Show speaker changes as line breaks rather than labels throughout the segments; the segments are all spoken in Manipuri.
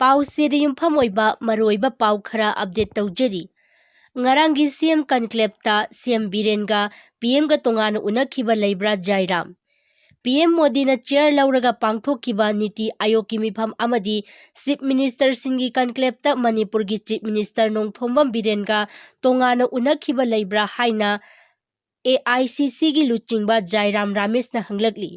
ꯄꯥꯎꯆꯦꯗ ꯌꯨꯝꯐꯝ ꯑꯣꯏꯕ ꯃꯔꯨꯑꯣꯏꯕ ꯄꯥꯎ ꯈꯔ ꯑꯞꯗꯦꯠ ꯇꯧꯖꯔꯤ꯫ ꯉꯔꯥꯡꯒꯤ CM ꯀꯟꯀ꯭ꯂꯦꯕꯇ CM ꯕꯤꯔꯦꯟꯒ PMꯒ ꯇꯣꯉꯥꯟꯅ ꯎꯅꯈꯤꯕ ꯂꯩꯕ꯭ꯔꯥ ꯖꯥꯏꯔꯥꯝ? PM ꯃꯣꯗꯤꯅ ꯆꯦꯌꯔ ꯂꯧꯔꯒ ꯄꯥꯡꯊꯣꯛꯈꯤꯕ ꯅꯤꯇꯤ ꯑꯥꯌꯣꯒꯀꯤ ꯃꯤꯐꯝ ꯑꯃꯗꯤ ꯆꯤꯐ ꯃꯤꯅꯤꯁꯇꯔꯁꯤꯡꯒꯤ ꯀꯟꯀ꯭ꯂꯦꯕꯇ ꯃꯅꯤꯄꯨꯔꯒꯤ ꯆꯤꯐ ꯃꯤꯅꯤꯁꯇꯔ ꯅꯣꯡꯊꯣꯝꯕꯝ ꯕꯤꯔꯦꯟꯒ ꯇꯣꯉꯥꯟꯅ ꯎꯅꯈꯤꯕ ꯂꯩꯕ꯭ꯔꯥ ꯍꯥꯏꯅ AICCꯒꯤ ꯂꯨꯆꯤꯡꯕ ꯖꯥꯏꯔꯥꯝ ꯔꯥꯃꯦꯁꯅ ꯍꯪꯂꯛꯂꯤ꯫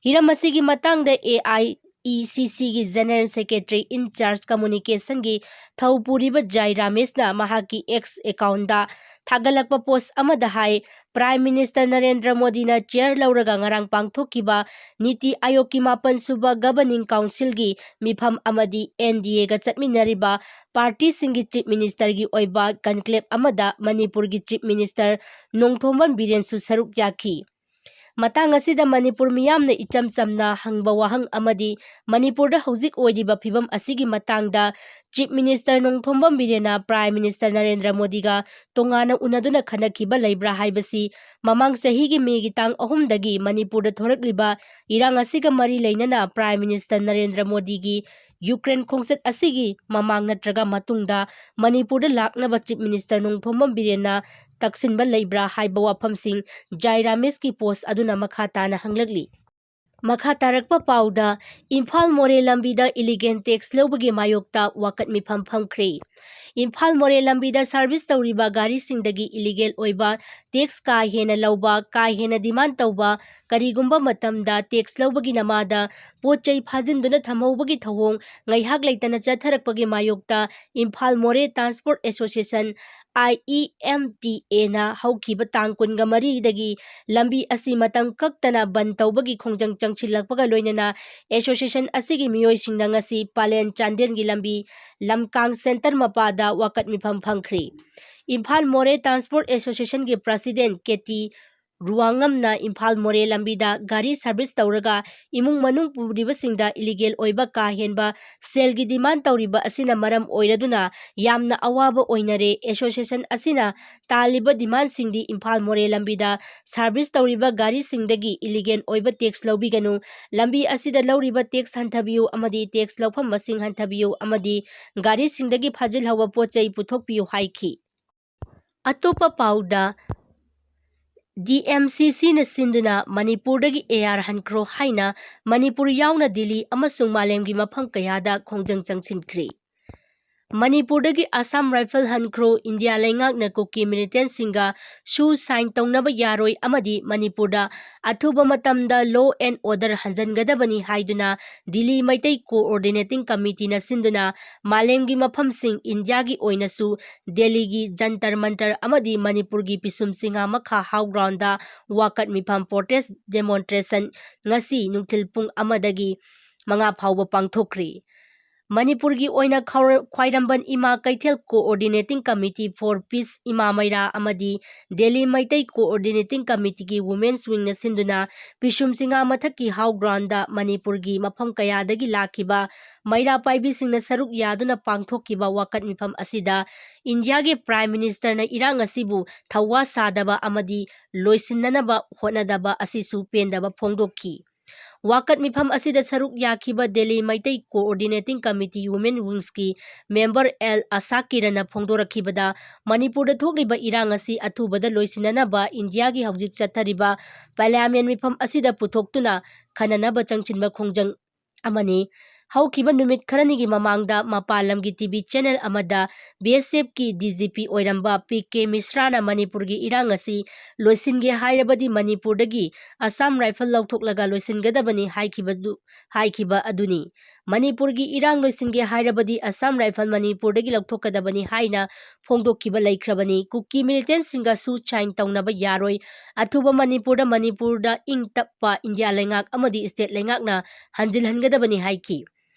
ꯍꯤꯔꯝ ꯑꯁꯤꯒꯤ ꯃꯇꯥꯡꯗ AICCꯒꯤ ꯖꯦꯅꯔꯦꯜ ꯁꯦꯀ꯭ꯔꯦꯇꯔꯤ ꯏꯟ ꯆꯥꯔꯖ ꯀꯝꯃꯨꯅꯤꯀꯦꯁꯟꯒꯤ ꯊꯧꯄꯨꯔꯤꯕ ꯖꯥꯏ ꯔꯥꯃꯦꯁꯅ ꯃꯍꯥꯛꯀꯤ X ꯑꯦꯀꯥꯎꯟꯗ ꯊꯥꯒꯠꯂꯛꯄ ꯄꯣꯁꯠ ꯑꯃꯗ ꯍꯥꯏ ꯄ꯭ꯔꯥꯏꯝ ꯃꯤꯅꯤꯁꯇꯔ ꯅꯔꯦꯟꯗ꯭ꯔ ꯃꯣꯗꯤꯅ ꯆꯦꯌꯔ ꯂꯧꯔꯒ ꯉꯔꯥꯡ ꯄꯥꯡꯊꯣꯛꯈꯤꯕ ꯅꯤꯇꯤ ꯑꯥꯌꯣꯒꯀꯤ 7ꯁꯨꯕ ꯒꯕꯔꯅꯤꯡ ꯀꯥꯎꯟꯁꯤꯜꯒꯤ ꯃꯤꯐꯝ ꯑꯃꯗꯤ NDAꯒ ꯆꯠꯃꯤꯟꯅꯔꯤꯕ ꯄꯥꯔꯇꯤꯁꯤꯡꯒꯤ ꯆꯤꯐ ꯃꯤꯅꯤꯁꯇꯔꯒꯤ ꯑꯣꯏꯕ ꯀꯟꯀ꯭ꯂꯦꯕ ꯑꯃꯗ ꯃꯅꯤꯄꯨꯔꯒꯤ ꯆꯤꯐ ꯃꯤꯅꯤꯁꯇꯔ ꯅꯣꯡꯊꯣꯝꯕꯝ ꯕꯤꯔꯦꯟꯁꯨ ꯁꯔꯨꯛ ꯌꯥꯈꯤ꯫ ꯃꯇꯥꯡ ꯑꯁꯤꯗ ꯃꯅꯤꯄꯨꯔ ꯃꯤꯌꯥꯝꯅ ꯏꯆꯝ ꯆꯝꯅ ꯍꯪꯕ ꯋꯥꯍꯪ ꯑꯃꯗꯤ ꯃꯅꯤꯄꯨꯔꯗ ꯍꯧꯖꯤꯛ ꯑꯣꯏꯔꯤꯕ ꯐꯤꯚꯝ ꯑꯁꯤꯒꯤ ꯃꯇꯥꯡꯗ ꯆꯤꯐ ꯃꯤꯅꯤꯁꯇꯔ ꯅꯣꯡꯊꯣꯝꯕꯝ ꯕꯤꯔꯦꯟꯅ ꯄ꯭ꯔꯥꯏꯝ ꯃꯤꯅꯤꯁꯇꯔ ꯅꯔꯦꯟꯗ꯭ꯔ ꯃꯣꯗꯤꯒ ꯇꯣꯉꯥꯟꯅ ꯎꯅꯗꯨꯅ ꯈꯟꯅꯈꯤꯕ ꯂꯩꯕ꯭ꯔꯥ ꯍꯥꯏꯕꯁꯤ ꯃꯃꯥꯡ ꯆꯍꯤꯒꯤ ꯃꯦꯒꯤ ꯇꯥꯡ 3ꯗꯒꯤ ꯃꯅꯤꯄꯨꯔꯗ ꯊꯣꯔꯛꯂꯤꯕ ꯏꯔꯥꯡ ꯑꯁꯤꯒ ꯃꯔꯤ ꯂꯩꯅꯅ ꯄ꯭ꯔꯥꯏꯝ ꯃꯤꯅꯤꯁꯇꯔ ꯅꯔꯦꯟꯗ꯭ꯔ ꯃꯣꯗꯤꯒꯤ ꯌꯨꯀ꯭ꯔꯦꯟ ꯈꯣꯡꯆꯠ ꯑꯁꯤꯒꯤ ꯃꯃꯥꯡ ꯅꯠꯇ꯭ꯔꯒ ꯃꯇꯨꯡꯗ ꯃꯅꯤꯄꯨꯔꯗ ꯂꯥꯛꯅꯕ ꯆꯤꯐ ꯃꯤꯅꯤꯁꯇꯔ ꯅꯣꯡꯊꯣꯝꯕꯝ ꯕꯤꯔꯦꯟꯅ ꯇꯛꯁꯤꯟꯕ ꯂꯩꯕ꯭ꯔꯥ ꯍꯥꯏꯕ ꯋꯥꯐꯝꯁꯤꯡ ꯖꯥꯏ ꯔꯥꯃꯦꯁꯀꯤ ꯄꯣꯁꯠ ꯑꯗꯨꯅ ꯃꯈꯥ ꯇꯥꯅ ꯍꯪꯂꯛꯂꯤ꯫ ꯃꯈꯥ ꯇꯥꯔꯛꯄ ꯄꯥꯎꯗ ꯏꯝꯐꯥꯜ ꯃꯣꯔꯦ ꯂꯝꯕꯤꯗ ꯏꯂꯤꯒꯦꯟ ꯇꯦꯛꯁ ꯂꯧꯕꯒꯤ ꯃꯥꯌꯣꯛꯇ ꯋꯥꯀꯠ ꯃꯤꯐꯝ ꯐꯝꯈ꯭ꯔꯦ꯫ ꯏꯝꯐꯥꯜ ꯃꯣꯔꯦ ꯂꯝꯕꯤꯗ ꯁꯥꯔꯚꯤꯁ ꯇꯧꯔꯤꯕ ꯒꯥꯔꯤꯁꯤꯡꯗꯒꯤ ꯏꯂꯤꯒꯦꯜ ꯑꯣꯏꯕ ꯇꯦꯛꯁ ꯀꯥ ꯍꯦꯟꯅ ꯂꯧꯕ, ꯀꯥ ꯍꯦꯟꯅ ꯗꯤꯃꯥꯟꯗ ꯇꯧꯕ, ꯀꯔꯤꯒꯨꯝꯕ ꯃꯇꯝꯗ ꯇꯦꯛꯁ ꯂꯧꯕꯒꯤ ꯅꯃꯥꯗ ꯄꯣꯠꯆꯩ ꯐꯥꯖꯤꯟꯗꯨꯅ ꯊꯝꯍꯧꯕꯒꯤ ꯊꯧꯑꯣꯡ ꯉꯩꯍꯥꯛ ꯂꯩꯇꯅ ꯆꯠꯊꯔꯛꯄꯒꯤ ꯃꯥꯌꯣꯛꯇ ꯏꯝꯐꯥꯜ ꯃꯣꯔꯦ ꯇ꯭ꯔꯥꯟꯁꯄꯣꯔꯠ ꯑꯦꯁꯣꯁꯤꯌꯦꯁꯟ IEMTA ꯅ ꯍꯧꯈꯤꯕ ꯇꯥꯡ 23ꯗꯒꯤ ꯂꯝꯕꯤ ꯑꯁꯤ ꯃꯇꯝ ꯀꯛꯇꯅ ꯕꯟꯗ ꯇꯧꯕꯒꯤ ꯈꯣꯡꯖꯪ ꯆꯪꯁꯤꯜꯂꯛꯄꯒ ꯂꯣꯏꯅꯅ ꯑꯦꯁꯣꯁꯤꯌꯦꯁꯟ ꯑꯁꯤꯒꯤ ꯃꯤꯑꯣꯏꯁꯤꯡꯅ ꯉꯁꯤ ꯄꯥꯂꯦꯟ ꯆꯥꯟꯗꯦꯜꯒꯤ ꯂꯝꯕꯤ ꯂꯝꯀꯥꯡ ꯁꯦꯟꯇꯔ ꯃꯄꯥꯗ ꯋꯥꯀꯠ ꯃꯤꯐꯝ ꯐꯝꯈ꯭ꯔꯦ꯫ ꯏꯝꯐꯥꯜ ꯃꯣꯔꯦ ꯇ꯭ꯔꯥꯟꯁꯄꯣꯔꯠ ꯑꯦꯁꯣꯁꯤꯌꯦꯁꯟꯒꯤ ꯄ꯭ꯔꯁꯤꯗꯦꯟꯠ 𝗡𝗵𝗃 ꯏꯝꯐꯥꯜ ꯃꯣꯔꯦ ꯂꯝꯕꯤꯗ ꯒꯥꯔꯤ ꯁꯥꯔꯚꯤꯁ ꯇꯧꯔꯒ ꯏꯃꯨꯡ ꯃꯅꯨꯡ ꯄꯨꯔꯤꯕꯁꯤꯡꯗ ꯏꯂꯤꯒꯦꯜ ꯑꯣꯏꯕ ꯀꯥ ꯍꯦꯟꯕ ꯁꯦꯜꯒꯤ ꯗꯤꯃꯥꯟꯗ ꯇꯧꯔꯤꯕ ꯑꯁꯤꯅ ꯃꯔꯝ ꯑꯣꯏꯔꯗꯨꯅ ꯌꯥꯝꯅ ꯑꯋꯥꯕ ꯑꯣꯏꯅꯔꯦ꯫ ꯑꯦꯁꯣꯁꯤꯌꯦꯁꯟ ꯑꯁꯤꯅ ꯇꯥꯜꯂꯤꯕ ꯗꯤꯃꯥꯟꯗꯁꯤꯡꯗꯤ ꯏꯝꯐꯥꯜ ꯃꯣꯔꯦ ꯂꯝꯕꯤꯗ ꯁꯥꯔꯚꯤꯁ ꯇꯧꯔꯤꯕ ꯒꯥꯔꯤꯁꯤꯡꯗꯒꯤ ꯏꯂꯤꯒꯦꯜ ꯑꯣꯏꯕ ꯇꯦꯛꯁ ꯂꯧꯕꯤꯒꯅꯨ, ꯂꯝꯕꯤ ꯑꯁꯤꯗ ꯂꯧꯔꯤꯕ ꯇꯦꯛꯁ ꯍꯟꯊꯕꯤꯌꯨ ꯑꯃꯗꯤ ꯇꯦꯛꯁ ꯂꯧꯐꯝ ꯃꯁꯤꯡ ꯍꯟꯊꯕꯤꯌꯨ ꯑꯃꯗꯤ ꯒꯥꯔꯤꯁꯤꯡꯗꯒꯤ ꯐꯥꯖꯤꯜꯍꯧꯕ ꯄꯣꯠꯆꯩ ꯄꯨꯊꯣꯛꯄꯤꯌꯨ ꯍꯥꯏꯈꯤ꯫ ꯑꯇꯣꯞꯄ ꯄꯥꯎꯗ ꯗꯤ.ꯑꯦꯝ.ꯁꯤ.ꯁꯤ.ꯅ ꯁꯤꯟꯗꯨꯅ ꯃꯅꯤꯄꯨꯔꯗꯒꯤ AR ꯍꯟꯈ꯭ꯔꯣ ꯍꯥꯏꯅ ꯃꯅꯤꯄꯨꯔ ꯌꯥꯎꯅ ꯗꯤꯜꯂꯤ ꯑꯃꯁꯨꯡ ꯃꯥꯂꯦꯝꯒꯤ ꯃꯐꯝ ꯀꯌꯥꯗ ꯈꯣꯡꯖꯪ ꯆꯪꯁꯤꯟꯈ꯭ꯔꯦ꯫ ꯃꯅꯤꯄꯨꯔꯗꯒꯤ ꯑꯁꯥꯝ ꯔꯥꯏꯐꯜ ꯍꯟꯈ꯭ꯔꯣ, ꯏꯟꯗꯤꯌꯥ ꯂꯩꯉꯥꯛꯅ ꯀꯨꯀꯤ ꯃꯤꯂꯤꯇꯦꯟꯠꯁꯤꯡꯒ ꯁꯨ ꯁꯥꯏꯟ ꯇꯧꯅꯕ ꯌꯥꯔꯣꯏ ꯑꯃꯗꯤ ꯃꯅꯤꯄꯨꯔꯗ ꯑꯊꯨꯕ ꯃꯇꯝꯗ ꯂꯣ ꯑꯦꯟ ꯑꯣꯔꯗꯔ ꯍꯟꯖꯟꯒꯗꯕꯅꯤ ꯍꯥꯏꯗꯨꯅ ꯗꯤꯜꯂꯤ ꯃꯩꯇꯩ ꯀꯣꯑꯣꯔꯗꯤꯅꯦꯇꯤꯡ ꯀꯃꯤꯇꯤꯅ ꯁꯤꯟꯗꯨꯅ ꯃꯥꯂꯦꯝꯒꯤ ꯃꯐꯝꯁꯤꯡ ꯏꯟꯗꯤꯌꯥꯒꯤ ꯑꯣꯏꯅꯁꯨ ꯗꯦꯜꯂꯤꯒꯤ ꯖꯟꯇꯔ ꯃꯟꯇꯔ ꯑꯃꯗꯤ ꯃꯅꯤꯄꯨꯔꯒꯤ ꯄꯤꯁꯨꯝ ꯆꯤꯡꯉꯥ ꯍꯥꯎ ꯒ꯭ꯔꯥꯎꯟꯗ ꯋꯥꯀꯠ ꯃꯤꯐꯝ ꯄ꯭ꯔꯣꯇꯦꯁꯠ ꯗꯦꯃꯣꯟꯁꯇ꯭ꯔꯦꯁꯟ ꯉꯁꯤ ꯅꯨꯡꯊꯤꯜ ꯄꯨꯡ 1ꯗꯒꯤ 5 ꯐꯥꯎꯕ ꯄꯥꯡꯊꯣꯛꯈ꯭ꯔꯦ꯫ ꯃꯅꯤꯄꯨꯔꯒꯤ ꯑꯣꯏꯅ ꯈ꯭ꯋꯥꯏꯔꯝꯕꯟ ꯏꯃꯥ ꯀꯩꯊꯦꯜ ꯀꯣꯑꯣꯔꯗꯤꯅꯦꯇꯤꯡ ꯀꯃꯤꯇꯤ ꯐꯣꯔ ꯄꯤꯁ ꯏꯃꯥ ꯃꯩꯔꯥ ꯑꯃꯗꯤ ꯗꯦꯜꯂꯤ ꯃꯩꯇꯩ ꯀꯣꯑꯣꯔꯗꯤꯅꯦꯇꯤꯡ ꯀꯃꯤꯇꯤꯒꯤ ꯋꯨꯃꯦꯟꯁ ꯋꯤꯡꯅ ꯁꯤꯟꯗꯨꯅ ꯄꯤꯁꯨꯝ ꯆꯤꯡꯉꯥ ꯃꯊꯛꯀꯤ ꯍꯥꯎ ꯒ꯭ꯔꯥꯎꯟꯗ ꯃꯅꯤꯄꯨꯔꯒꯤ ꯃꯐꯝ ꯀꯌꯥꯗꯒꯤ ꯂꯥꯛꯈꯤꯕ ꯃꯩꯔꯥ ꯄꯥꯏꯕꯤꯁꯤꯡꯅ ꯁꯔꯨꯛ ꯌꯥꯗꯨꯅ ꯄꯥꯡꯊꯣꯛꯈꯤꯕ ꯋꯥꯀꯠ ꯃꯤꯐꯝ ꯑꯁꯤꯗ ꯏꯟꯗꯤꯌꯥꯒꯤ ꯄ꯭ꯔꯥꯏꯝ ꯃꯤꯅꯤꯁꯇꯔꯅ ꯏꯔꯥꯡ ꯑꯁꯤꯕꯨ ꯊꯧꯋꯥ ꯁꯥꯗꯕ ꯑꯃꯗꯤ ꯂꯣꯏꯁꯤꯟꯅꯅꯕ ꯍꯣꯠꯅꯗꯕ ꯑꯁꯤꯁꯨ ꯄꯦꯟꯗꯕ ꯐꯣꯡꯗꯣꯛꯈꯤ꯫ ꯋꯥꯀꯠ ꯃꯤꯐꯝ ꯑꯁꯤꯗ ꯁꯔꯨꯛ ꯌꯥꯈꯤꯕ Delhi Meitei coordinating committee women ꯋꯤꯡꯁꯀꯤ ꯃꯦꯝꯕꯔ 𝗭𝗭 ꯐꯣꯡꯗꯣꯔꯛꯈꯤꯕꯗ ꯃꯅꯤꯄꯨꯔꯗ ꯊꯣꯛꯂꯤꯕ ꯏꯔꯥꯡ ꯑꯁꯤ ꯑꯊꯨꯕꯗ ꯂꯣꯏꯁꯤꯟꯅꯅꯕ ꯏꯟꯗꯤꯌꯥꯒꯤ ꯍꯧꯖꯤꯛ ꯆꯠꯊꯔꯤꯕ ꯄꯥꯔꯂꯤꯌꯥꯃꯦꯟꯠ ꯃꯤꯐꯝ ꯑꯁꯤꯗ ꯄꯨꯊꯣꯛꯇꯨꯅ ꯈꯟꯅꯅꯕ ꯆꯪꯁꯤꯟꯕ ꯈꯣꯡꯖꯪ ꯑꯃꯅꯤ꯫ ꯍꯧꯈꯤꯕ ꯅꯨꯃꯤꯠ ꯈꯔꯅꯤꯒꯤ ꯃꯃꯥꯡꯗ ꯃꯄꯥꯟ ꯂꯝꯒꯤ ꯇꯤꯚꯤ ꯆꯦꯅꯦꯜ ꯑꯃꯗ BSFꯀꯤ DGP ꯑꯣꯏꯔꯝꯕ ꯄꯤ.ꯀꯦ. ꯃꯤꯁ꯭ꯔꯥꯅ ꯃꯅꯤꯄꯨꯔꯒꯤ ꯏꯔꯥꯡ ꯑꯁꯤ ꯂꯣꯏꯁꯤꯟꯒꯦ ꯍꯥꯏꯔꯕꯗꯤ ꯃꯅꯤꯄꯨꯔꯗꯒꯤ ꯑꯁꯥꯝ ꯔꯥꯏꯐꯜ ꯂꯧꯊꯣꯛꯂꯒ ꯂꯣꯏꯁꯤꯟꯒꯗꯕꯅꯤ ꯍꯥꯏꯈꯤꯕ ꯑꯗꯨꯅꯤ꯫ ꯃꯅꯤꯄꯨꯔꯒꯤ ꯏꯔꯥꯡ ꯂꯣꯏꯁꯤꯟꯒꯦ ꯍꯥꯏꯔꯕꯗꯤ ꯑꯁꯥꯝ ꯔꯥꯏꯐꯜ ꯃꯅꯤꯄꯨꯔꯗꯒꯤ ꯂꯧꯊꯣꯛꯀꯗꯕꯅꯤ ꯍꯥꯏꯅ ꯐꯣꯡꯗꯣꯛꯈꯤꯕ ꯂꯩꯈ꯭ꯔꯕꯅꯤ꯫ ꯀꯨꯀꯤ ꯃꯤꯂꯤꯇꯦꯟꯠꯁꯤꯡꯒ ꯁꯨ ꯁꯥꯏꯟ ꯇꯧꯅꯕ ꯌꯥꯔꯣꯏ, ꯑꯊꯨꯕ ꯃꯅꯤꯄꯨꯔꯗ ꯏꯪ ꯇꯞꯄ ꯏꯟꯗꯤꯌꯥ ꯂꯩꯉꯥꯛ ꯑꯃꯗꯤ ꯁ꯭ꯇꯦꯠ ꯂꯩꯉꯥꯛꯅ ꯍꯟꯖꯤꯜꯍꯟꯒꯗꯕꯅꯤ ꯍꯥꯏꯈꯤ꯫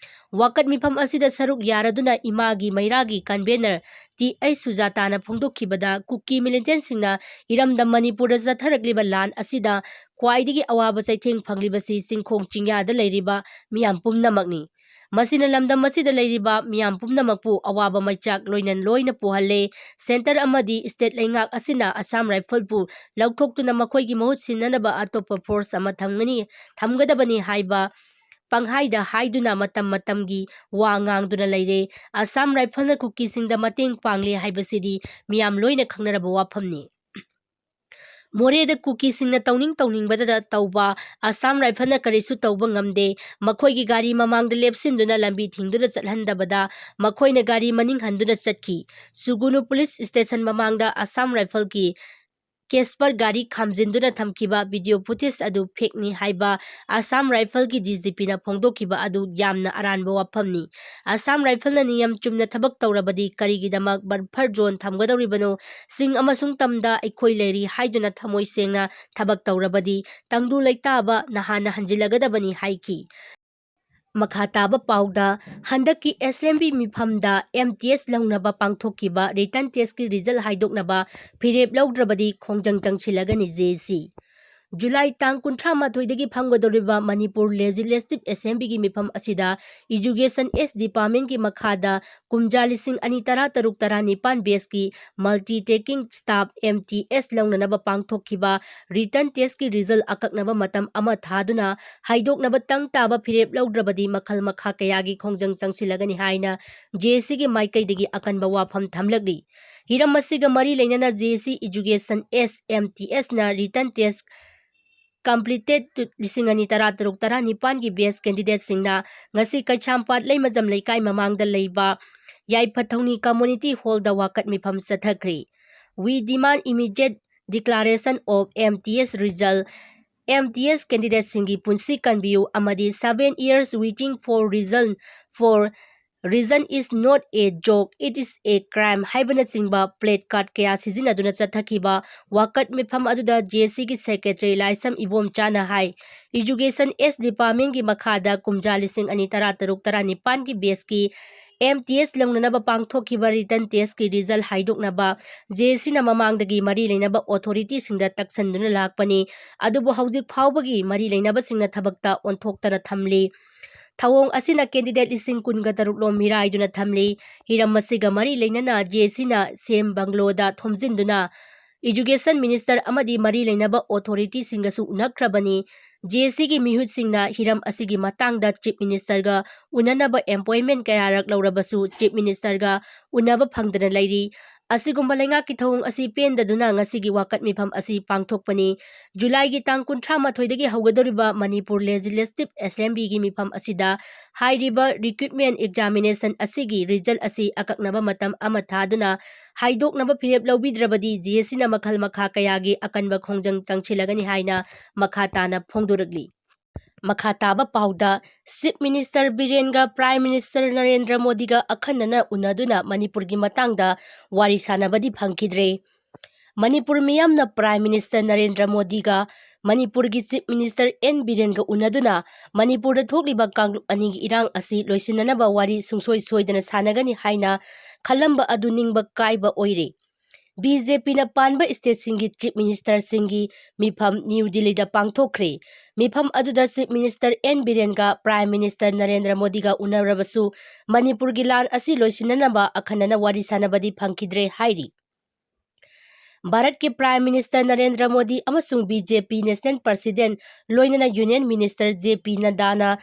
ꯋꯥꯀꯠ ꯃꯤꯐꯝ ꯑꯁꯤꯗ ꯁꯔꯨꯛ ꯌꯥꯔꯗꯨꯅ ꯏꯃꯥꯒꯤ ꯃꯩꯔꯥꯒꯤ ꯀꯟꯚꯦꯅꯔ ꯇꯤ.ꯑꯩꯆ. ꯁꯨꯖꯥꯇꯥꯅ ꯐꯣꯡꯗꯣꯛꯈꯤꯕꯗ ꯀꯨꯀꯤ ꯃꯤꯂꯤꯇꯦꯟꯠꯁꯤꯡꯅ ꯏꯔꯝꯗꯝ ꯃꯅꯤꯄꯨꯔꯗ ꯆꯠꯊꯔꯛꯂꯤꯕ ꯂꯥꯟ ꯑꯁꯤꯗ ꯈ꯭ꯋꯥꯏꯗꯒꯤ ꯑꯋꯥꯕ ꯆꯩꯊꯦꯡ ꯐꯪꯂꯤꯕꯁꯤ ꯆꯤꯡꯈꯣꯡ ꯆꯤꯡꯌꯥꯗ ꯂꯩꯔꯤꯕ ꯃꯤꯌꯥꯝ ꯄꯨꯝꯅꯃꯛꯅꯤ꯫ ꯃꯁꯤꯅ ꯂꯝꯗꯝ ꯑꯁꯤꯗ ꯂꯩꯔꯤꯕ ꯃꯤꯌꯥꯝ ꯄꯨꯝꯅꯃꯛꯄꯨ ꯑꯋꯥꯕ ꯃꯩꯆꯥꯛ ꯂꯣꯏꯅ ꯄꯣꯍꯜꯂꯦ꯫ ꯁꯦꯟꯇꯔ ꯑꯃꯗꯤ ꯁ꯭ꯇꯦꯠ ꯂꯩꯉꯥꯛ ꯑꯁꯤꯅ ꯑꯁꯥꯝ ꯔꯥꯏꯐꯜꯕꯨ ꯂꯧꯊꯣꯛꯇꯨꯅ ꯃꯈꯣꯏꯒꯤ ꯃꯍꯨꯠ ꯁꯤꯟꯅꯅꯕ ꯑꯇꯣꯞꯄ ꯐꯣꯔꯁ ꯑꯃ ꯊꯝꯒꯗꯕꯅꯤ ꯍꯥꯏꯕ ꯄꯪꯍꯥꯏꯗ ꯍꯥꯏꯗꯨꯅ ꯃꯇꯝ ꯃꯇꯝꯒꯤ ꯋꯥ ꯉꯥꯡꯗꯨꯅ ꯂꯩꯔꯦ꯫ ꯑꯁꯥꯝ ꯔꯥꯏꯐꯜꯅ ꯀꯨꯀꯤꯁꯤꯡꯗ ꯃꯇꯦꯡ ꯄꯥꯡꯂꯦ ꯍꯥꯏꯕꯁꯤꯗꯤ ꯃꯤꯌꯥꯝ ꯂꯣꯏꯅ ꯈꯪꯅꯔꯕ ꯋꯥꯐꯝꯅꯤ꯫ ꯃꯣꯔꯦꯗ ꯀꯨꯀꯤꯁꯤꯡꯅ ꯇꯧꯅꯤꯡꯕꯗ ꯇꯧꯕ ꯑꯁꯥꯝ ꯔꯥꯏꯐꯜꯅ ꯀꯔꯤꯁꯨ ꯇꯧꯕ ꯉꯝꯗꯦ꯫ ꯃꯈꯣꯏꯒꯤ ꯒꯥꯔꯤ ꯃꯃꯥꯡꯗ ꯂꯦꯞꯁꯤꯟꯗꯨꯅ ꯂꯝꯕꯤ ꯊꯤꯡꯗꯨꯅ ꯆꯠꯍꯟꯗꯕꯗ ꯃꯈꯣꯏꯅ ꯒꯥꯔꯤ ꯃꯅꯤꯡ ꯍꯟꯗꯨꯅ ꯆꯠꯈꯤ꯫ ꯁꯨꯒꯨꯅꯨ ꯄꯨꯂꯤꯁ ꯁ꯭ꯇꯦꯁꯟ ꯃꯃꯥꯡꯗ ꯑꯁꯥꯝ ꯔꯥꯏꯐꯜꯒꯤ ꯀꯦꯁꯄꯔ ꯒꯥꯔꯤ ꯈꯥꯝꯖꯤꯟꯗꯨꯅ ꯊꯝꯈꯤꯕ ꯚꯤꯗꯤꯑꯣ ꯐꯨꯇꯦꯖ ꯑꯗꯨ ꯐꯦꯛꯅꯤ ꯍꯥꯏꯕ ꯑꯁꯥꯝ ꯔꯥꯏꯐꯜꯒꯤ ꯗꯤꯖꯤꯄꯤꯅ ꯐꯣꯡꯗꯣꯛꯈꯤꯕ ꯑꯗꯨ ꯌꯥꯝꯅ ꯑꯔꯥꯟꯕ ꯋꯥꯐꯝꯅꯤ꯫ ꯑꯁꯥꯝ ꯔꯥꯏꯐꯜꯅ ꯅꯤꯌꯝ ꯆꯨꯝꯅ ꯊꯕꯛ ꯇꯧꯔꯕꯗꯤ ꯀꯔꯤꯒꯤꯗꯃꯛ ꯕꯐꯔ ꯖꯣꯟ ꯊꯝꯒꯗꯧꯔꯤꯕꯅꯣ? ꯆꯤꯡ ꯑꯃꯁꯨꯡ ꯇꯝꯗ ꯑꯩꯈꯣꯏ ꯂꯩꯔꯤ ꯍꯥꯏꯗꯨꯅ ꯊꯃꯣꯏ ꯁꯦꯡꯅ ꯊꯕꯛ ꯇꯧꯔꯕꯗꯤ ꯇꯪꯗꯨ ꯂꯩꯇꯥꯕ ꯅꯍꯥꯟꯅ ꯍꯟꯖꯤꯜꯂꯒꯗꯕꯅꯤ ꯍꯥꯏꯈꯤ꯫ ꯃꯈꯥ ꯇꯥꯕ ꯄꯥꯎꯗ ꯍꯟꯗꯛꯀꯤ ꯑꯦꯁꯦꯝꯕ꯭ꯂꯤ ꯃꯤꯐꯝꯗ MTS ꯂꯧꯅꯕ ꯄꯥꯡꯊꯣꯛꯈꯤꯕ ꯔꯤꯇꯟ ꯇꯦꯁꯀꯤ ꯔꯤꯖꯜ ꯍꯥꯏꯗꯣꯛꯅꯕ ꯐꯤꯔꯦꯞ ꯂꯧꯗ꯭ꯔꯕꯗꯤ ꯈꯣꯡꯖꯪ ꯆꯪꯁꯤꯜꯂꯒꯅꯤ ꯖꯦ.ꯁꯤ. ꯖꯨꯂꯥꯏ ꯇꯥꯡ 38ꯗꯒꯤ ꯐꯝꯒꯗꯧꯔꯤꯕ ꯃꯅꯤꯄꯨꯔ ꯂꯦꯖꯤꯁꯂꯦꯇꯤꯚ ꯑꯦꯁꯦꯝꯕ꯭ꯂꯤꯒꯤ ꯃꯤꯐꯝ ꯑꯁꯤꯗ ꯏꯖꯨꯀꯦꯁꯟ ꯗꯤꯄꯥꯔꯠꯃꯦꯟꯠꯀꯤ ꯃꯈꯥꯗ ꯀꯨꯝꯖꯥ 2016-17 ꯕꯦꯆꯀꯤ ꯃꯜꯇꯤ ꯇꯦꯛꯀꯤꯡ ꯁ꯭ꯇꯥꯐ MTS ꯂꯧꯅꯅꯕ ꯄꯥꯡꯊꯣꯛꯈꯤꯕ ꯔꯤꯇꯟ ꯇꯦꯁꯀꯤ ꯔꯤꯖꯜ ꯑꯀꯛꯅꯕ ꯃꯇꯝ ꯑꯃ ꯊꯥꯗꯨꯅ ꯍꯥꯏꯗꯣꯛꯅꯕ ꯇꯪ ꯇꯥꯕ ꯐꯤꯔꯦꯞ ꯂꯧꯗ꯭ꯔꯕꯗꯤ ꯃꯈꯜ ꯃꯈꯥ ꯀꯌꯥꯒꯤ ꯈꯣꯡꯖꯪ ꯆꯪꯁꯤꯜꯂꯒꯅꯤ ꯍꯥꯏꯅ ꯖꯦ.ꯁꯤꯒꯤ ꯃꯥꯏꯀꯩꯗꯒꯤ ꯑꯀꯟꯕ ꯋꯥꯐꯝ ꯊꯝꯂꯛꯂꯤ꯫ ꯍꯤꯔꯝ ꯑꯁꯤꯒ ꯃꯔꯤ ꯂꯩꯅꯅ ꯖꯦ.ꯁꯤ ꯏꯖꯨꯀꯦꯁꯟ MTSꯅ ꯔꯤꯇꯟ ꯇꯦꯁ ꯀꯝꯄ꯭ꯂꯤꯇꯦꯗ 2016-17ꯒꯤ ꯕꯦꯆ ꯀꯦꯟꯗꯤꯗꯦꯠꯁꯤꯡꯅ ꯉꯁꯤ ꯀꯩꯁꯥꯝꯄꯥꯠ ꯂꯩꯃꯖꯝ ꯂꯩꯀꯥꯏ ꯃꯃꯥꯡꯗ ꯂꯩꯕ ꯌꯥꯏꯐꯊꯧꯅꯤ ꯀꯝꯃ꯭ꯌꯨꯅꯤꯇꯤ ꯍꯣꯜꯗ ꯋꯥꯀꯠ ꯃꯤꯐꯝ ꯆꯠꯊꯈ꯭ꯔꯦ꯫ We demand immediate declaration of MTS result, MTS ꯀꯦꯟꯗꯤꯗꯦꯠꯁꯤꯡꯒꯤ ꯄꯨꯟꯁꯤ ꯀꯟꯕꯤꯌꯨ ꯑꯃꯗꯤ 7 years waiting for reason is not a joke, it is a crime ꯍꯥꯏꯕꯅꯆꯤꯡꯕ ꯄ꯭ꯂꯦꯠ ꯀꯥꯔꯗ ꯀꯌꯥ ꯁꯤꯖꯤꯟꯅꯗꯨꯅ ꯆꯠꯊꯈꯤꯕ ꯋꯥꯀꯠ ꯃꯤꯐꯝ ꯑꯗꯨꯗ ꯖꯦ.ꯁꯤꯒꯤ ꯁꯦꯀ꯭ꯔꯦꯇꯔꯤ ꯂꯥꯏꯁ꯭ꯔꯝ ꯏꯕꯣꯝꯆꯥꯅ ꯍꯥꯏ ꯏꯖꯨꯀꯦꯁꯟ ꯗꯤꯄꯥꯔꯠꯃꯦꯟꯠꯀꯤ ꯃꯈꯥꯗ ꯀꯨꯝꯖꯥ 2016-17ꯒꯤ ꯕꯦꯆꯀꯤ MTS ꯂꯧꯅꯅꯕ ꯄꯥꯡꯊꯣꯛꯈꯤꯕ ꯔꯤꯇꯟ ꯇꯦꯁꯀꯤ ꯔꯤꯖꯜ ꯍꯥꯏꯗꯣꯛꯅꯕ ꯖꯦ.ꯁꯤꯅ ꯃꯃꯥꯡꯗꯒꯤ ꯃꯔꯤ ꯂꯩꯅꯕ ꯑꯣꯊꯣꯔꯤꯇꯤꯁꯤꯡꯗ ꯇꯛꯁꯟꯗꯨꯅ ꯂꯥꯛꯄꯅꯤ꯫ ꯑꯗꯨꯕꯨ ꯍꯧꯖꯤꯛ ꯐꯥꯎꯕꯒꯤ ꯃꯔꯤ ꯂꯩꯅꯕꯁꯤꯡꯅ ꯊꯕꯛꯇ ꯑꯣꯟꯊꯣꯛꯇꯅ ꯊꯝꯂꯤ꯫ ꯊꯧꯑꯣꯡ ꯑꯁꯤꯅ ꯀꯦꯟꯗꯤꯗꯦꯠ 23,000 ꯃꯤꯔꯥꯏꯗꯨꯅ ꯊꯝꯂꯤ꯫ ꯍꯤꯔꯝ ꯑꯁꯤꯒ ꯃꯔꯤ ꯂꯩꯅꯅ ꯖꯦ.ꯁꯤꯅ ꯁꯦꯝ ꯕꯪꯒ꯭ꯂꯣꯗ ꯊꯣꯝꯖꯤꯟꯗꯨꯅ ꯏꯖꯨꯀꯦꯁꯟ ꯃꯤꯅꯤꯁꯇꯔ ꯑꯃꯗꯤ ꯃꯔꯤ ꯂꯩꯅꯕ ꯑꯣꯊꯣꯔꯤꯇꯤꯁꯤꯡꯒꯁꯨ ꯎꯅꯈ꯭ꯔꯕꯅꯤ꯫ ꯖꯦ.ꯁꯤꯒꯤ ꯃꯤꯍꯨꯠꯁꯤꯡꯅ ꯍꯤꯔꯝ ꯑꯁꯤꯒꯤ ꯃꯇꯥꯡꯗ ꯆꯤꯐ ꯃꯤꯅꯤꯁꯇꯔꯒ ꯎꯅꯅꯕ ꯑꯦꯄꯣꯏꯟꯠꯃꯦꯟꯠ ꯀꯌꯥꯔꯛ ꯂꯧꯔꯕꯁꯨ ꯆꯤꯐ ꯃꯤꯅꯤꯁꯇꯔꯒ ꯎꯅꯕ ꯐꯪꯗꯅ ꯂꯩꯔꯤ꯫ ꯑꯁꯤꯒꯨꯝꯕ ꯂꯩꯉꯥꯛꯀꯤ ꯊꯧꯑꯣꯡ ꯑꯁꯤ ꯄꯦꯟꯗꯗꯨꯅ ꯉꯁꯤꯒꯤ ꯋꯥꯀꯠ ꯃꯤꯐꯝ ꯑꯁꯤ ꯄꯥꯡꯊꯣꯛꯄꯅꯤ꯫ ꯖꯨꯂꯥꯏꯒꯤ ꯇꯥꯡ 38ꯗꯒꯤ ꯍꯧꯒꯗꯧꯔꯤꯕ ꯃꯅꯤꯄꯨꯔ ꯂꯦꯖꯤꯁꯂꯦꯇꯤꯚ ꯑꯦꯁꯦꯝꯕ꯭ꯂꯤꯒꯤ ꯃꯤꯐꯝ ꯑꯁꯤꯗ ꯍꯥꯏꯔꯤꯕ ꯔꯤꯀ꯭ꯔꯨꯏꯠꯃꯦꯟꯠ ꯑꯦꯛꯖꯥꯃꯤꯅꯦꯁꯟ ꯑꯁꯤꯒꯤ ꯔꯤꯖꯜ ꯑꯁꯤ ꯑꯀꯛꯅꯕ ꯃꯇꯝ ꯑꯃ ꯊꯥꯗꯨꯅ ꯍꯥꯏꯗꯣꯛꯅꯕ ꯐꯤꯔꯦꯞ ꯂꯧꯕꯤꯗ꯭ꯔꯕꯗꯤ ꯖꯦ.ꯁꯤꯅ ꯃꯈꯜ ꯃꯈꯥ ꯀꯌꯥꯒꯤ ꯑꯀꯟꯕ ꯈꯣꯡꯖꯪ ꯆꯪꯁꯤꯜꯂꯒꯅꯤ ꯍꯥꯏꯅ ꯃꯈꯥ ꯇꯥꯅ ꯐꯣꯡꯗꯣꯔꯛꯂꯤ꯫ ꯃꯈꯥ ꯇꯥꯕ ꯄꯥꯎꯗ ꯆꯤꯐ ꯃꯤꯅꯤꯁꯇꯔ ꯕꯤꯔꯦꯟꯒ ꯄ꯭ꯔꯥꯏꯝ ꯃꯤꯅꯤꯁꯇꯔ ꯅꯔꯦꯟꯗ꯭ꯔ ꯃꯣꯗꯤꯒ ꯑꯈꯟꯅꯅ ꯎꯅꯗꯨꯅ ꯃꯅꯤꯄꯨꯔꯒꯤ ꯃꯇꯥꯡꯗ ꯋꯥꯔꯤ ꯁꯥꯅꯕꯗꯤ ꯐꯪꯈꯤꯗ꯭ꯔꯦ꯫ ꯃꯅꯤꯄꯨꯔ ꯃꯤꯌꯥꯝꯅ ꯄ꯭ꯔꯥꯏꯝ ꯃꯤꯅꯤꯁꯇꯔ ꯅꯔꯦꯟꯗ꯭ꯔ ꯃꯣꯗꯤꯒ ꯃꯅꯤꯄꯨꯔꯒꯤ ꯆꯤꯐ ꯃꯤꯅꯤꯁꯇꯔ ꯕꯤꯔꯦꯟꯒ ꯎꯅꯗꯨꯅ ꯃꯅꯤꯄꯨꯔꯗ ꯊꯣꯛꯂꯤꯕ ꯀꯥꯡꯂꯨꯞ ꯑꯅꯤꯒꯤ ꯏꯔꯥꯡ ꯑꯁꯤ ꯂꯣꯏꯁꯤꯟꯅꯅꯕ ꯋꯥꯔꯤ ꯁꯨꯡꯁꯣꯏ ꯁꯣꯏꯗꯅ ꯁꯥꯅꯒꯅꯤ ꯍꯥꯏꯅ ꯈꯜꯂꯝꯕ ꯑꯗꯨ ꯅꯤꯡꯕ ꯀꯥꯏꯕ ꯑꯣꯏꯔꯦ꯫ ꯕꯤ.ꯖꯦ.ꯄꯤꯅ ꯄꯥꯟꯕ ꯁ꯭ꯇꯦꯠꯁꯤꯡꯒꯤ ꯆꯤꯐ ꯃꯤꯅꯤꯁꯇꯔꯁꯤꯡꯒꯤ ꯃꯤꯐꯝ ꯅ꯭ꯌꯨ ꯗꯤꯜꯂꯤꯗ ꯄꯥꯡꯊꯣꯛꯈ꯭ꯔꯦ꯫ ꯃꯤꯐꯝ ꯑꯗꯨꯗ ꯆꯤꯐ ꯃꯤꯅꯤꯁꯇꯔ ꯕꯤꯔꯦꯟꯒ ꯄ꯭ꯔꯥꯏꯝ ꯃꯤꯅꯤꯁꯇꯔ ꯅꯔꯦꯟꯗ꯭ꯔ ꯃꯣꯗꯤꯒ ꯎꯅꯔꯕꯁꯨ ꯃꯅꯤꯄꯨꯔꯒꯤ ꯂꯥꯟ ꯑꯁꯤ ꯂꯣꯏꯁꯤꯟꯅꯅꯕ ꯑꯈꯟꯅꯅ ꯋꯥꯔꯤ ꯁꯥꯅꯕꯗꯤ ꯐꯪꯈꯤꯗ꯭ꯔꯦ ꯍꯥꯏꯔꯤ꯫ ꯚꯥꯔꯠꯀꯤ ꯄ꯭ꯔꯥꯏꯝ ꯃꯤꯅꯤꯁꯇꯔ ꯅꯔꯦꯟꯗ꯭ꯔ ꯃꯣꯗꯤ ꯑꯃꯁꯨꯡ ꯕꯤ.ꯖꯦ.ꯄꯤ ꯅꯦꯁꯅꯦꯜ ꯄ꯭ꯔꯁꯤꯗꯦꯟꯠ ꯂꯣꯏꯅꯅ ꯌꯨꯅꯤꯌꯟ ꯃꯤꯅꯤꯁꯇꯔ ꯖꯦ.ꯄꯤ ꯅꯗ꯭ꯗꯥꯅ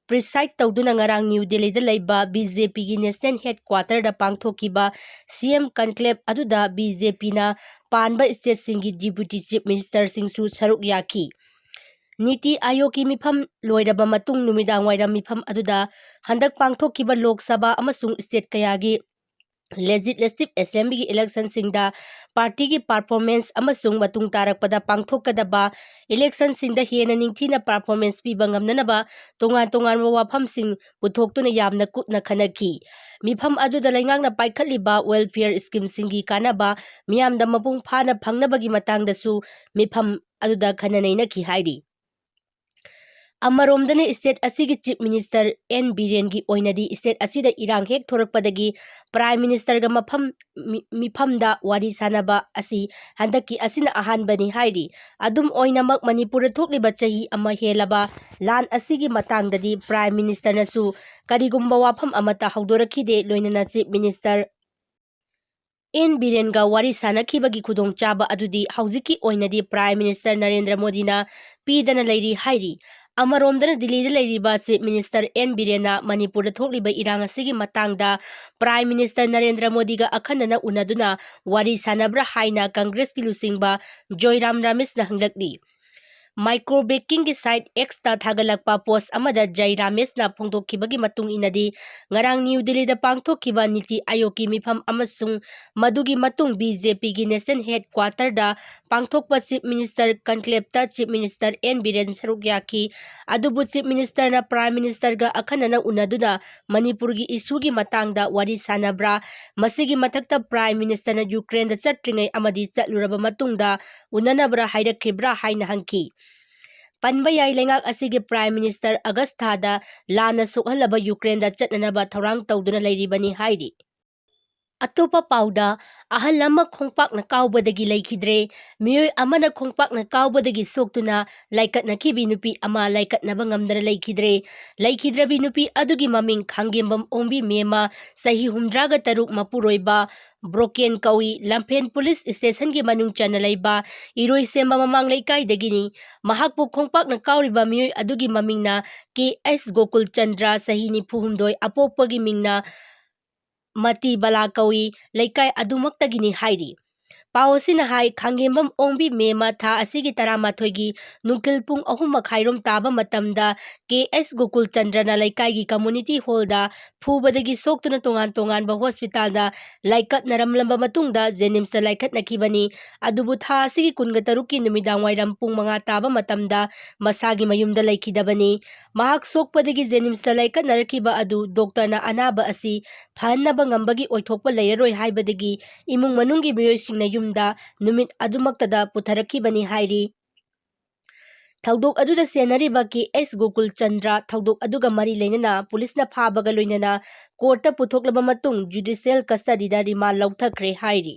ꯄ꯭ꯔꯤꯁꯥꯏꯗ ꯇꯧꯗꯨꯅ ꯉꯔꯥꯡ ꯅ꯭ꯌꯨ ꯗꯤꯜꯂꯤꯗ ꯂꯩꯕ ꯕꯤ.ꯖꯦ.ꯄꯤꯒꯤ ꯅꯦꯁꯅꯦꯜ ꯍꯦꯗꯀ꯭ꯋꯥꯇꯔꯗ ꯄꯥꯡꯊꯣꯛꯈꯤꯕ CM ꯀꯟꯀ꯭ꯂꯦꯚ ꯑꯗꯨꯗ ꯕꯤ.ꯖꯦ.ꯄꯤꯅ ꯄꯥꯟꯕ ꯁ꯭ꯇꯦꯠꯁꯤꯡꯒꯤ ꯗꯤꯄ꯭ꯌꯨꯇꯤ ꯆꯤꯐ ꯃꯤꯅꯤꯁꯇꯔꯁꯤꯡꯁꯨ ꯁꯔꯨꯛ ꯌꯥꯈꯤ꯫ ꯅꯤꯇꯤ ꯑꯥꯌꯣꯒꯀꯤ ꯃꯤꯐꯝ ꯂꯣꯏꯔꯕ ꯃꯇꯨꯡ ꯅꯨꯃꯤꯗꯥꯡꯋꯥꯏꯔꯝ ꯃꯤꯐꯝ ꯑꯗꯨꯗ ꯍꯟꯗꯛ ꯄꯥꯡꯊꯣꯛꯈꯤꯕ ꯂꯣꯛ ꯁꯚꯥ ꯑꯃꯁꯨꯡ ꯁ꯭ꯇꯦꯠ ꯀꯌꯥꯒꯤ ꯂꯦꯖꯤꯁꯂꯦꯇꯤꯚ ꯑꯦꯁꯦꯝꯕ꯭ꯂꯤꯒꯤ ꯏꯂꯦꯛꯁꯟꯁꯤꯡꯗ ꯄꯥꯔꯇꯤꯒꯤ ꯄꯔꯐꯣꯔꯃꯦꯟꯁ ꯑꯃꯁꯨꯡ ꯃꯇꯨꯡ ꯇꯥꯔꯛꯄꯗ ꯄꯥꯡꯊꯣꯛꯀꯗꯕ ꯏꯂꯦꯛꯁꯟꯁꯤꯡꯗ ꯍꯦꯟꯅ ꯅꯤꯡꯊꯤꯅ ꯄꯔꯐꯣꯔꯃꯦꯟꯁ ꯄꯤꯕ ꯉꯝꯅꯅꯕ ꯇꯣꯉꯥꯟ ꯇꯣꯉꯥꯟꯕ ꯋꯥꯐꯝꯁꯤꯡ ꯄꯨꯊꯣꯛꯇꯨꯅ ꯌꯥꯝꯅ ꯀꯨꯞꯅ ꯈꯟꯅꯈꯤ꯫ ꯃꯤꯐꯝ ꯑꯗꯨꯗ ꯂꯩꯉꯥꯛꯅ ꯄꯥꯏꯈꯠꯂꯤꯕ ꯋꯦꯜꯐꯤꯌꯔ ꯁ꯭ꯀꯤꯝꯁꯤꯡꯒꯤ ꯀꯥꯟꯅꯕ ꯃꯤꯌꯥꯝꯗ ꯃꯄꯨꯡ ꯐꯥꯅ ꯐꯪꯅꯕꯒꯤ ꯃꯇꯥꯡꯗꯁꯨ ꯃꯤꯐꯝ ꯑꯗꯨꯗ ꯈꯟꯅ ꯅꯩꯅꯈꯤ ꯍꯥꯏꯔꯤ꯫ ꯑꯃꯔꯣꯝꯗꯅ ꯁ꯭ꯇꯦꯠ ꯑꯁꯤꯒꯤ ꯆꯤꯐ ꯃꯤꯅꯤꯁꯇꯔ ꯕꯤꯔꯦꯟꯒꯤ ꯑꯣꯏꯅꯗꯤ ꯁ꯭ꯇꯦꯠ ꯑꯁꯤꯗ ꯏꯔꯥꯡ ꯍꯦꯛ ꯊꯣꯔꯛꯄꯗꯒꯤ ꯄ꯭ꯔꯥꯏꯝ ꯃꯤꯅꯤꯁꯇꯔꯒ ꯃꯤꯐꯝꯗ ꯋꯥꯔꯤ ꯁꯥꯅꯕ ꯑꯁꯤ ꯍꯟꯗꯛꯀꯤ ꯑꯁꯤꯅ ꯑꯍꯥꯟꯕꯅꯤ ꯍꯥꯏꯔꯤ꯫ ꯑꯗꯨꯝ ꯑꯣꯏꯅꯃꯛ ꯃꯅꯤꯄꯨꯔꯗ ꯊꯣꯛꯂꯤꯕ ꯆꯍꯤ ꯑꯃ ꯍꯦꯜꯂꯕ ꯂꯥꯟ ꯑꯁꯤꯒꯤ ꯃꯇꯥꯡꯗꯗꯤ ꯄ꯭ꯔꯥꯏꯝ ꯃꯤꯅꯤꯁꯇꯔꯅꯁꯨ ꯀꯔꯤꯒꯨꯝꯕ ꯋꯥꯐꯝ ꯑꯃꯠꯇ ꯍꯧꯗꯣꯔꯛꯈꯤꯗꯦ꯫ ꯂꯣꯏꯅꯅ ꯆꯤꯐ ꯃꯤꯅꯤꯁꯇꯔ ꯕꯤꯔꯦꯟꯒ ꯋꯥꯔꯤ ꯁꯥꯅꯈꯤꯕꯒꯤ ꯈꯨꯗꯣꯡꯆꯥꯕ ꯑꯗꯨꯗꯤ ꯍꯧꯖꯤꯛꯀꯤ ꯑꯣꯏꯅꯗꯤ ꯄ꯭ꯔꯥꯏꯝ ꯃꯤꯅꯤꯁꯇꯔ ꯅꯔꯦꯟꯗ꯭ꯔ ꯃꯣꯗꯤꯅ ꯄꯤꯗꯅ ꯂꯩꯔꯤ ꯍꯥꯏꯔꯤ꯫ अमरोमदना दिल्लीदा लेरिबा चीफ मिनिस्टर एन बीरेना मणिपुरदा थोकलिबा इरांग असिगी मातांगदा प्राइम मिनिस्टर नरेंद्र मोदीगा अखन्नना उनदुना वारी सानब्रा हाइना कांग्रेस की लुसिंगबा जोयराम रमेशना हंगलकली माइक्रो ब्रेकिंग की साइट एक्स ता थागलकपा पोस्ट अमदा जय रमेशना फोंदोखिबगी मतुंग इनदी ngarang न्यू दिल्लीदा पांगथोखिबा नीति आयोग की मिफम अमसुंग मदुगी मतुंग बीजेपी की नेशनल हेडक्वार्टरदा पांगथोकपा चीफ मिनिस्टर कनक्लेवता चीफ मिनिस्टर एन बीरेन सरुक याखी अदुबु चीफ मिनिस्टर ना प्राइम मिनिस्टर गा अखनना उनदुना मणिपुर की इशू की मातांगदा वारी सानब्रा मसिगी मथक्ता प्राइम मिनिस्टर ना यूक्रेन दा चट्रिंगै अमदी चटलुरबा मतुंगदा उननबरा हाइरखिब्रा हाइना हंकी पनबा याई लेंगाक असिगे प्राइम मिनिस्टर अगस्त थादा लाना सोहलबा यूक्रेन दा चटनबा थौरांग तौदुना लेरिबनी हाइरी अतोपा पाउदा अहल अमा खोंगपाकना काउबदगी लेखिद्रे मियोय अमना खोंगपाकना काउबदगी सोक्तुना लाइकटनखिबी नुपी अमा लाइकटनबा ngamdana लेखिद्रबी नुपी अदुगी ममिंग खांगेंबम ओंबी मेमा सही 63 मपुरोइबा ब्रोकेन कौई लम्फेन पुलिस स्टेशन की मनुंग चना लेबा इरोइसेंबा ममांग लेकाइदगिनी महाकपु खोंगपाकना काउरिबा मियोय अदुगी ममिंगना 𝗕𝗏 ꯒꯣꯀꯨꯜꯆꯟꯗ꯭ꯔ ꯆꯍꯤ 92 अपोक्पगी मिंगना ꯃꯇꯤ ꯕꯂꯥ ꯀꯧꯏ ꯂꯩꯀꯥꯏ ꯑꯗꯨꯃꯛꯇꯒꯤꯅꯤ ꯍꯥꯏꯔꯤ ꯄꯥꯎ ꯑꯁꯤꯅ ꯍꯥꯏ ꯈꯥꯡꯒꯦꯝꯕꯝ ꯑꯣꯡꯕꯤ ꯃꯦꯃ ꯊꯥ ꯑꯁꯤꯒꯤ 13ꯒꯤ ꯅꯨꯡꯊꯤꯜ ꯄꯨꯡ 3:30 ꯇꯥꯕ ꯃꯇꯝꯗ 𝗕𝗏 ꯒꯣꯀꯨꯜꯆꯟꯗ꯭ꯔꯅ ꯂꯩꯀꯥꯏꯒꯤ ꯀꯝꯃꯨꯅꯤꯇꯤ ꯍꯣꯜꯗ ꯐꯨꯕꯗꯒꯤ ꯁꯣꯛꯇꯨꯅ ꯇꯣꯉꯥꯟ ꯇꯣꯉꯥꯟꯕ ꯍꯣꯁꯄꯤꯇꯥꯜꯗ ꯂꯥꯏꯀꯠꯅꯔꯝꯂꯕ ꯃꯇꯨꯡꯗ ꯖꯦꯅꯤꯝꯁꯇ ꯂꯥꯏꯀꯠꯅꯈꯤꯕꯅꯤ ꯑꯗꯨꯕꯨ ꯊꯥ ꯑꯁꯤꯒꯤ 23ꯒꯤ ꯅꯨꯃꯤꯗꯥꯡꯋꯥꯏꯔꯝ ꯄꯨꯡ 5 ꯇꯥꯕ ꯃꯇꯝꯗ ꯃꯁꯥꯒꯤ ꯃꯌꯨꯝꯗ ꯂꯩꯈꯤꯗꯕꯅꯤ ꯃꯍꯥꯛ ꯁꯣꯛꯄꯗꯒꯤ ꯖꯦꯅꯤꯝꯁꯇ ꯂꯥꯏꯀꯠꯅꯔꯛꯈꯤꯕ ꯑꯗꯨ ꯗꯣꯛꯇꯔꯅ ꯑꯅꯥꯕ ꯑꯁꯤ ꯐꯍꯟꯅꯕ ꯉꯝꯕꯒꯤ ꯑꯣꯏꯊꯣꯛꯄ ꯂꯩꯔꯔꯣꯏ ꯍꯥꯏꯕꯗꯒꯤ ꯏꯃꯨꯡ ꯃꯅꯨꯡꯒꯤ ꯃꯤꯑꯣꯏꯁꯤꯡꯅ ꯌꯨꯝꯗ ꯅꯨꯃꯤꯠ ꯑꯗꯨꯃꯛꯇꯗ ꯄꯨꯊꯔꯛꯈꯤꯕꯅꯤ ꯍꯥꯏꯔꯤ ꯊꯧꯗꯣꯛ ꯑꯗꯨꯗ ꯆꯦꯟꯅꯔꯤꯕ 𝗕𝗏 ꯒꯣꯀꯨꯜꯆꯟꯗ꯭ꯔ ꯊꯧꯗꯣꯛ ꯑꯗꯨꯒ ꯃꯔꯤ ꯂꯩꯅꯅ ꯄꯨꯂꯤꯁꯅ ꯐꯥꯕꯒ ꯂꯣꯏꯅꯅ ꯀꯣꯔꯠꯇ ꯄꯨꯊꯣꯛꯂꯕ ꯃꯇꯨꯡ ꯖꯨꯗꯤꯁꯤꯌꯦꯜ ꯀꯁꯇꯗꯤꯗ ꯔꯤꯃꯥꯟ ꯂꯧꯊꯈ꯭ꯔꯦ ꯍꯥꯏꯔꯤ